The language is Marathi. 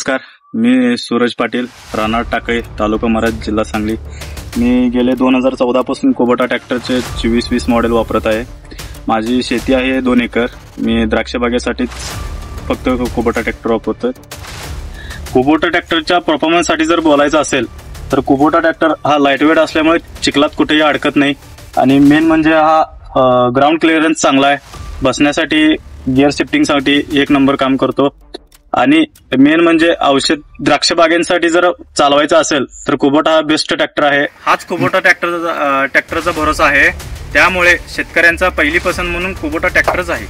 नमस्कार, मी सूरज पाटील, राहणार टाकळी, तालुका महाराज, जिल्हा सांगली. मी गेले 2014 पासून कुबोटा ट्रॅक्टरचे 24-20 मॉडेल वापरत आहे. माझी शेती आहे 2 एकर. मी द्राक्ष बागेसाठीच फक्त कुबोटा ट्रॅक्टर वापरतो. कुबोटा ट्रॅक्टरच्या परफॉर्मन्ससाठी जर बोलायचं असेल तर कुबोटा ट्रॅक्टर हा लाईटवेट असल्यामुळे चिखलात कुठेही अडकत नाही आणि मेन म्हणजे हा ग्राउंड क्लिअरन्स चांगला आहे. बसण्यासाठी, गिअर शिफ्टिंगसाठी 1 नंबर काम करतो. आणि मेन म्हणजे औषध द्राक्ष बागेंसाठी जर चालवायचं असेल तर कुबोटा हा बेस्ट ट्रॅक्टर आहे. हाच कुबोटा ट्रॅक्टरचा भरोसा आहे. त्यामुळे शेतकऱ्यांचा पहिली पसंत म्हणून कुबोटा ट्रॅक्टरच आहे.